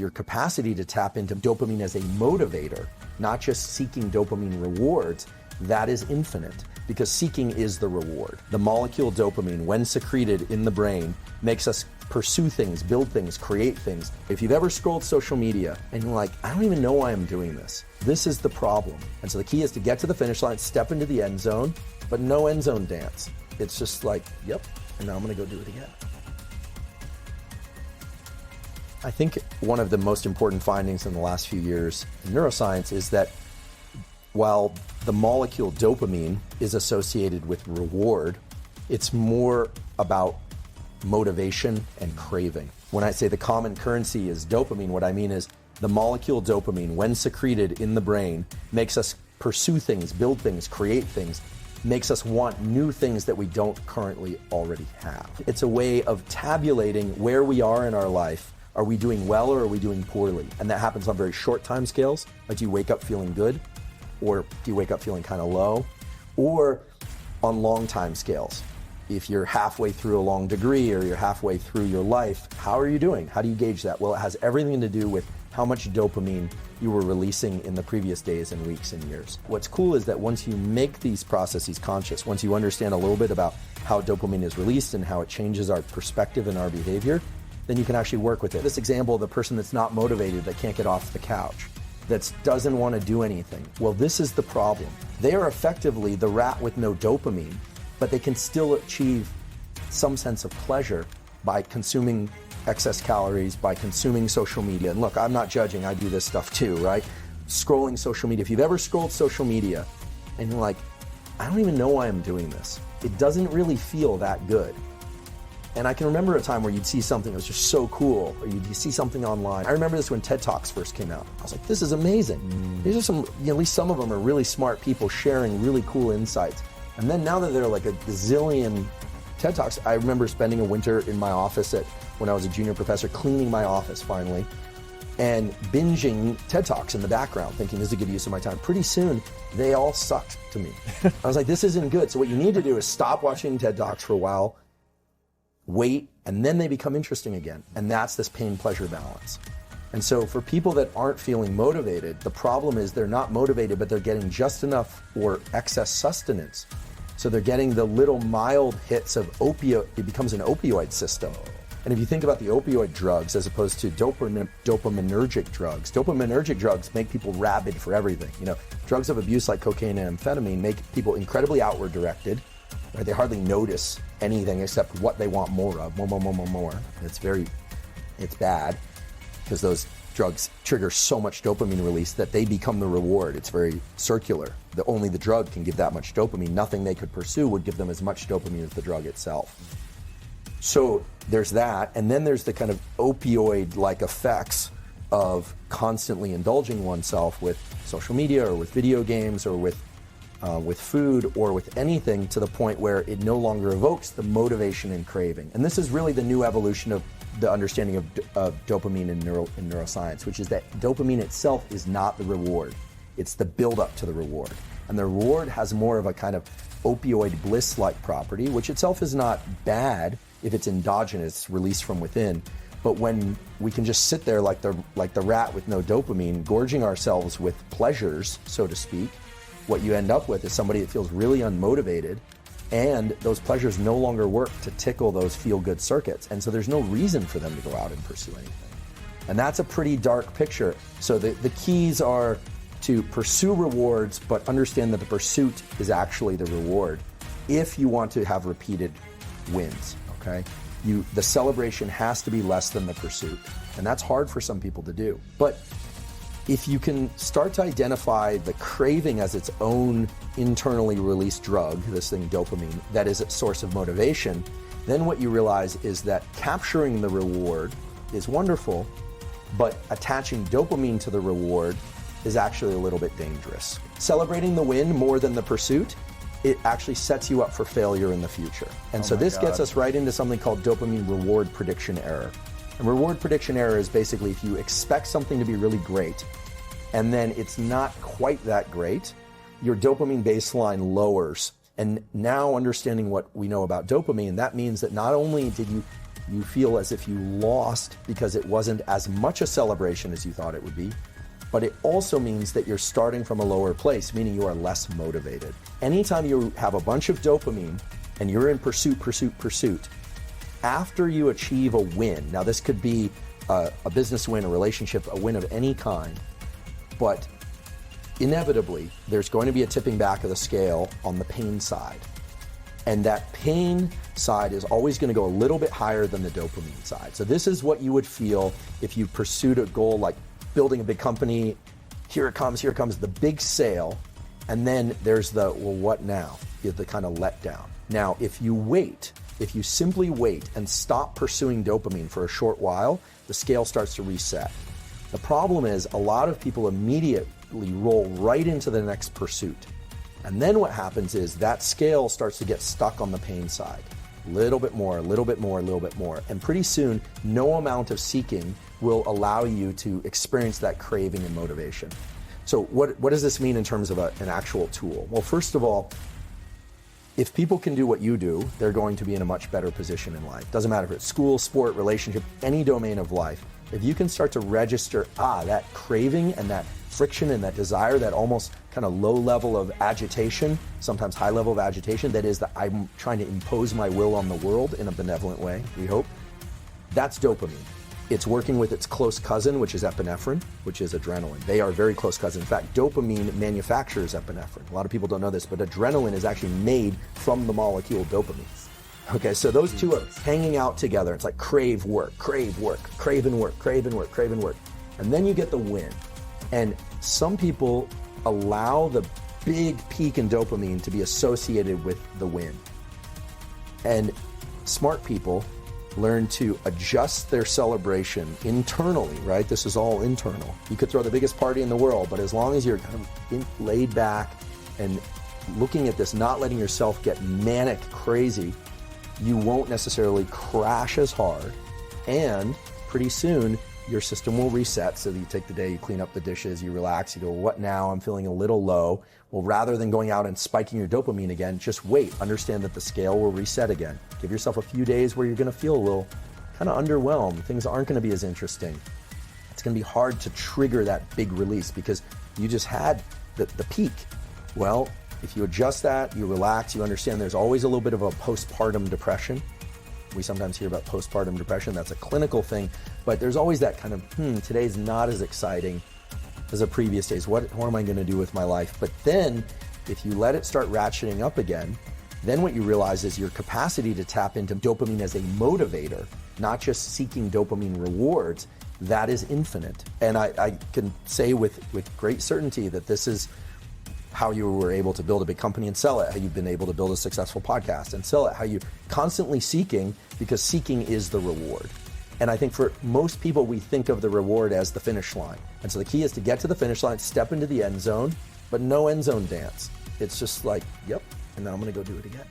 Your capacity to tap into dopamine as a motivator, not just seeking dopamine rewards, that is infinite, because seeking is the reward. The molecule dopamine, when secreted in the brain, makes us pursue things, build things, create things. If you've ever scrolled social media and you're like, I don't even know why I'm doing this, this is the problem. And so the key is to get to the finish line, step into the end zone, but no end zone dance. It's just like, yep, and now I'm gonna go do it again. I think one of the most important findings in the last few years in neuroscience is that while the molecule dopamine is associated with reward, it's more about motivation and craving. When I say the common currency is dopamine, what I mean is the molecule dopamine, when secreted in the brain, makes us pursue things, build things, create things, makes us want new things that we don't currently already have. It's a way of tabulating where we are in our life. Are we doing well or are we doing poorly? And that happens on very short time scales. Like, do you wake up feeling good? Or do you wake up feeling kind of low? Or on long time scales. If you're halfway through a long degree or you're halfway through your life, how are you doing? How do you gauge that? Well, it has everything to do with how much dopamine you were releasing in the previous days and weeks and years. What's cool is that once you make these processes conscious, once you understand a little bit about how dopamine is released and how it changes our perspective and our behavior, then you can actually work with it. This example of the person that's not motivated, that can't get off the couch, that doesn't want to do anything. Well, this is the problem. They are effectively the rat with no dopamine, but they can still achieve some sense of pleasure by consuming excess calories, by consuming social media. And look, I'm not judging, I do this stuff too, right? Scrolling social media. If you've ever scrolled social media and you're like, I don't even know why I'm doing this. It doesn't really feel that good. And I can remember a time where you'd see something that was just so cool, or you'd see something online. I remember this when TED Talks first came out. I was like, this is amazing. These are some, at least some of them are really smart people sharing really cool insights. And then now that there are like a gazillion TED Talks, I remember spending a winter in my office when I was a junior professor, cleaning my office finally, and binging TED Talks in the background, thinking this is a good use of my time. Pretty soon, they all sucked to me. I was like, this isn't good. So what you need to do is stop watching TED Talks for a while, wait, and then they become interesting again. And that's this pain-pleasure balance. And so for people that aren't feeling motivated, the problem is they're not motivated, but they're getting just enough or excess sustenance. So they're getting the little mild hits of opioid. It becomes an opioid system. And if you think about the opioid drugs as opposed to dopaminergic drugs make people rabid for everything. You know, drugs of abuse like cocaine and amphetamine make people incredibly outward directed. Right? They hardly notice anything except what they want more of, more. It's bad because those drugs trigger so much dopamine release that they become the reward. It's very circular. Only the drug can give that much dopamine. Nothing they could pursue would give them as much dopamine as the drug itself. So there's that, and then there's the kind of opioid-like effects of constantly indulging oneself with social media or with video games or with food or with anything to the point where it no longer evokes the motivation and craving. And this is really the new evolution of the understanding of dopamine in neuroscience, which is that dopamine itself is not the reward. It's the build-up to the reward. And the reward has more of a kind of opioid bliss-like property, which itself is not bad if it's endogenous, released from within. But when we can just sit there like the rat with no dopamine, gorging ourselves with pleasures, so to speak, what you end up with is somebody that feels really unmotivated, and those pleasures no longer work to tickle those feel-good circuits. And so there's no reason for them to go out and pursue anything. And that's a pretty dark picture. So the keys are to pursue rewards, but understand that the pursuit is actually the reward if you want to have repeated wins, okay? The celebration has to be less than the pursuit. And that's hard for some people to do. But if you can start to identify the craving as its own internally released drug, this thing dopamine, that is its source of motivation, then what you realize is that capturing the reward is wonderful, but attaching dopamine to the reward is actually a little bit dangerous. Celebrating the win more than the pursuit, it actually sets you up for failure in the future. And so this gets us right into something called dopamine reward prediction error. And reward prediction error is basically if you expect something to be really great and then it's not quite that great, your dopamine baseline lowers. And now understanding what we know about dopamine, that means that not only did you You feel as if you lost because it wasn't as much a celebration as you thought it would be. But it also means that you're starting from a lower place, meaning you are less motivated. Anytime you have a bunch of dopamine and you're in pursuit, after you achieve a win, now this could be a business win, a relationship, a win of any kind, but inevitably there's going to be a tipping back of the scale on the pain side. And that pain side is always going to go a little bit higher than the dopamine side. So this is what you would feel if you pursued a goal like building a big company. Here it comes the big sale. And then there's the, well, what now? The kind of letdown. Now, if you simply wait and stop pursuing dopamine for a short while, the scale starts to reset. The problem is a lot of people immediately roll right into the next pursuit. And then what happens is that scale starts to get stuck on the pain side. A little bit more. And pretty soon, no amount of seeking will allow you to experience that craving and motivation. So what does this mean in terms of an actual tool? Well, first of all, if people can do what you do, they're going to be in a much better position in life. Doesn't matter if it's school, sport, relationship, any domain of life. If you can start to register, that craving and that friction and that desire, that almost kind of low level of agitation, sometimes high level of agitation, that is that I'm trying to impose my will on the world in a benevolent way, we hope, that's dopamine. It's working with its close cousin, which is epinephrine, which is adrenaline. They are very close cousins. In fact, dopamine manufactures epinephrine. A lot of people don't know this, but adrenaline is actually made from the molecule dopamine. Okay, so those two are hanging out together. It's like crave and work. And then you get the win. And some people allow the big peak in dopamine to be associated with the win. And smart people learn to adjust their celebration internally, right? This is all internal. You could throw the biggest party in the world, but as long as you're kind of laid back and looking at this, not letting yourself get manic crazy, you won't necessarily crash as hard, and pretty soon your system will reset. So that you take the day, you clean up the dishes, you relax, you go, what now? I'm feeling a little low. Well, rather than going out and spiking your dopamine again, just wait. Understand that the scale will reset again. Give yourself a few days where you're going to feel a little kind of underwhelmed. Things aren't going to be as interesting. It's going to be hard to trigger that big release because you just had the peak. Well, if you adjust that, you relax, you understand there's always a little bit of a postpartum depression. We sometimes hear about postpartum depression. That's a clinical thing, but there's always that kind of, today's not as exciting as the previous days. What am I going to do with my life? But then if you let it start ratcheting up again, then what you realize is your capacity to tap into dopamine as a motivator, not just seeking dopamine rewards, that is infinite. And I can say with great certainty that this is how you were able to build a big company and sell it, how you've been able to build a successful podcast and sell it, how you're constantly seeking, because seeking is the reward. And I think for most people, we think of the reward as the finish line. And so the key is to get to the finish line, step into the end zone, but no end zone dance. It's just like, yep, and now I'm gonna go do it again.